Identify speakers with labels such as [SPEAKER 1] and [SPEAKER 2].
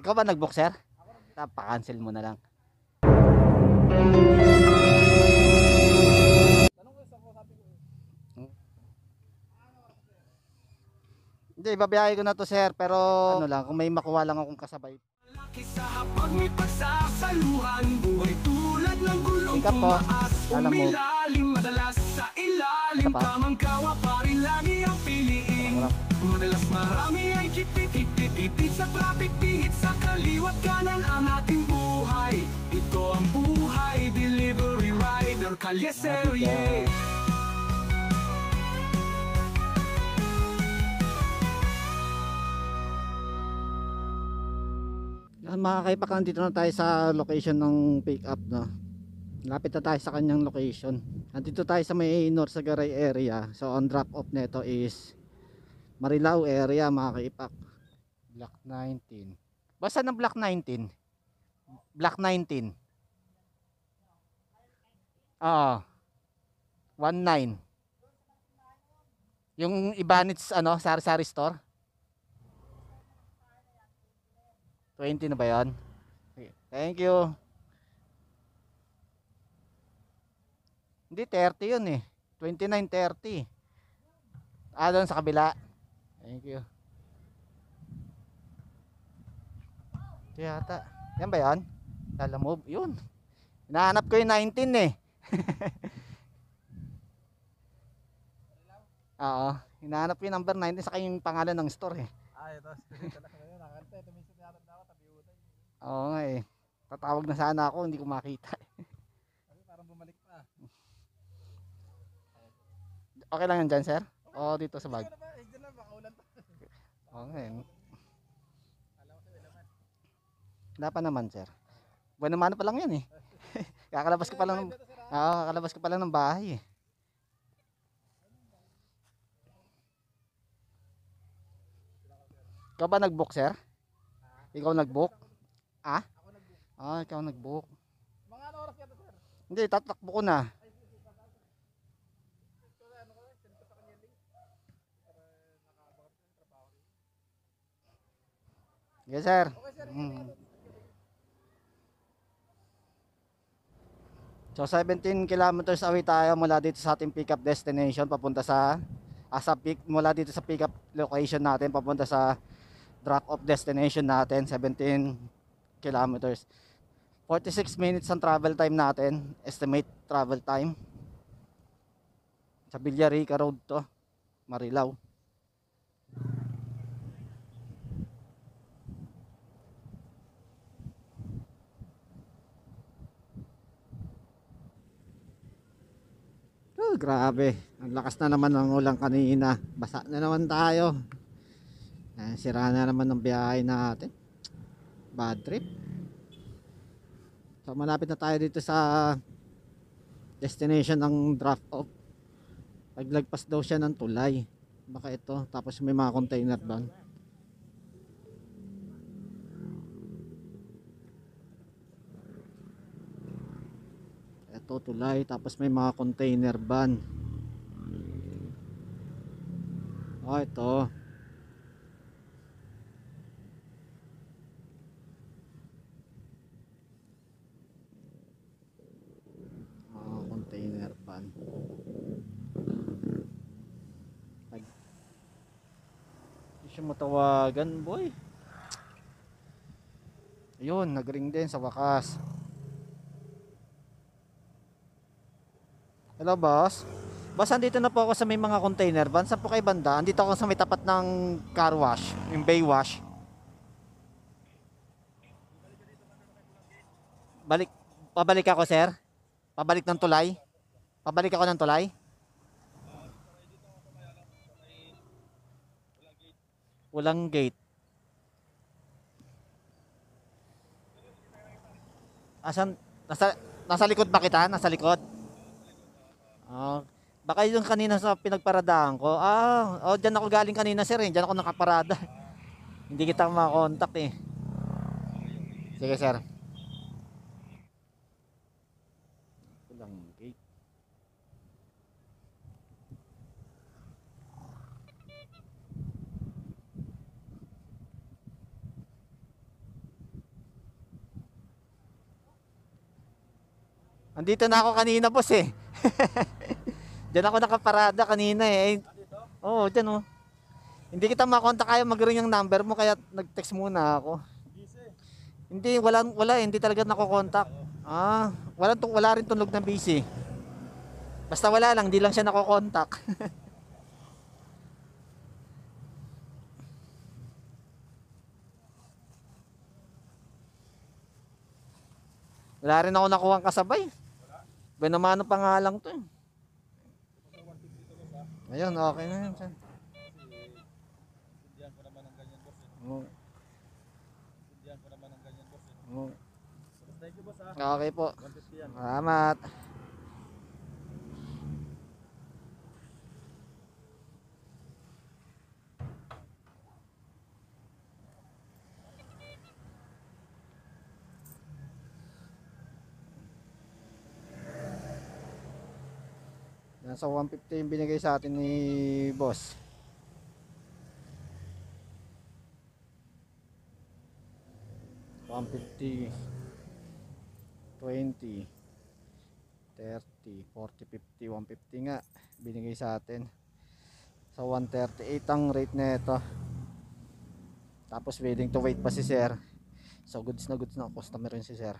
[SPEAKER 1] Ikaw ba nag-book, sir? Pa-cancel mo na lang. Hindi, babiyahe ko na to, sir, pero ano lang, kung may makuha lang akong kasabay.
[SPEAKER 2] Sa hapag may pagsasaluhan, buhay tulad ng gulong
[SPEAKER 1] Ika po,
[SPEAKER 2] tumaas,
[SPEAKER 1] alam mo.
[SPEAKER 2] umilalim, madalas sa ilalim, tamang kawa pa rin lagi ang piliin. Madalas marami ay kipit-kipit sa traffic, pihit sa kaliwat kanan ang ating buhay. Ito ang buhay, delivery rider, kalye serye.
[SPEAKER 1] Mga kaipak, nandito na tayo sa location ng pick up, no? Lapit na tayo sa kanyang location. Nandito tayo sa may Norsagaray area. So on drop off nito is Marilao area, mga kaipak. Block 19. Basta ng block 19. Block 19. Oo. 19. Yung Ibanits ano, sari-sari store. 20 na ba yan? Thank you. Hindi, 30 yun eh. 29.30. Doon sa kabila. Thank you. Ito yata. Yan ba yan? Lalamove. Yun. Hinahanap ko yung 19 eh. Oo. Hinahanap ko yung number 19 sa yung pangalan ng store eh.
[SPEAKER 3] Ito. Ito minsan niyaran na ako, tabi-utay.
[SPEAKER 1] Oo nga eh. Tatawag na sana ako, hindi ko makita.
[SPEAKER 3] Parang bumalik pa.
[SPEAKER 1] Okay lang yan dyan, sir? O dito sa bag?
[SPEAKER 3] Diyan na, baka ulan pa.
[SPEAKER 1] Oo nga eh. Wala pa naman, sir. Buwan naman pa lang yan eh. Kakalabas ko pa lang ng, kakalabas ko pa lang ng bahay eh. Ikaw ba nag-book, sir? Ikaw nag-book? Ah?
[SPEAKER 3] Ako nag-book.
[SPEAKER 1] Ikaw nag-book.
[SPEAKER 3] Mga ano oras yata, sir?
[SPEAKER 1] Hindi, tatakbo ko na. Yes, sir.
[SPEAKER 3] Okay, sir.
[SPEAKER 1] So 17 kilometers away tayo mula dito sa ating pick up destination papunta sa mula dito sa pick up location natin papunta sa drop off destination natin. 17 kilometers. 46 minutes ang travel time natin, estimate travel time. Sa Villarica Road to, Marilao. Grabe, ang lakas na naman ng ulan kanina. Basa na naman tayo. Sira na naman ng biyahe natin. Bad trip. So malapit na tayo dito sa destination ng drop off. Paglagpas daw siya ng tulay. Baka ito, tapos may mga container doon. Ito tulay, tapos may mga container van. Ito. Container van. Hindi siya matawagan, boy. Ayun, nagring din sa wakas. Hello, boss. Boss, andito na po ako sa may mga container van. Saan po kayo banda? Andito ako sa may tapat ng car wash, yung bay wash. Pabalik ako, sir. Pabalik ng tulay. Pabalik ako ng tulay. Walang gate. Asan? Nasa likod ba kita? Nasa likod? Baka yung kanina sa pinagparadaan ko. Diyan ako galing kanina, sir. Diyan ako nakaparada. Hindi kita makakontak eh. Sige, sir. Walang gate. Andito na ako kanina, boss eh. Diyan ako nakaparada kanina eh. Oo, dyan oh. Hindi kita makontak, kaya mag-ring yung number mo, kaya nag-text muna ako. Hindi, wala, hindi talaga nakokontak. Ah, wala rin tunog na busy. Basta wala lang, hindi lang siya nakokontak. Wala rin ako nakuha kasabay. Benamano pa nga lang to eh. Ayun, okay na yun.
[SPEAKER 3] Sindihan ko naman ng ganyan, boss.
[SPEAKER 1] Oo.
[SPEAKER 3] Sindihan ko naman ng ganyan, boss.
[SPEAKER 1] Oo.
[SPEAKER 3] Thank you, boss, ha.
[SPEAKER 1] Okay po.
[SPEAKER 3] 150 yan.
[SPEAKER 1] Salamat. Nasa 150 yung binigay sa atin ni boss. $150, 20, 30, 40, 50, 150 nga binigay sa atin. So 138 ang rate nito. Tapos willing to wait pa si sir. So goods na customer rin si sir.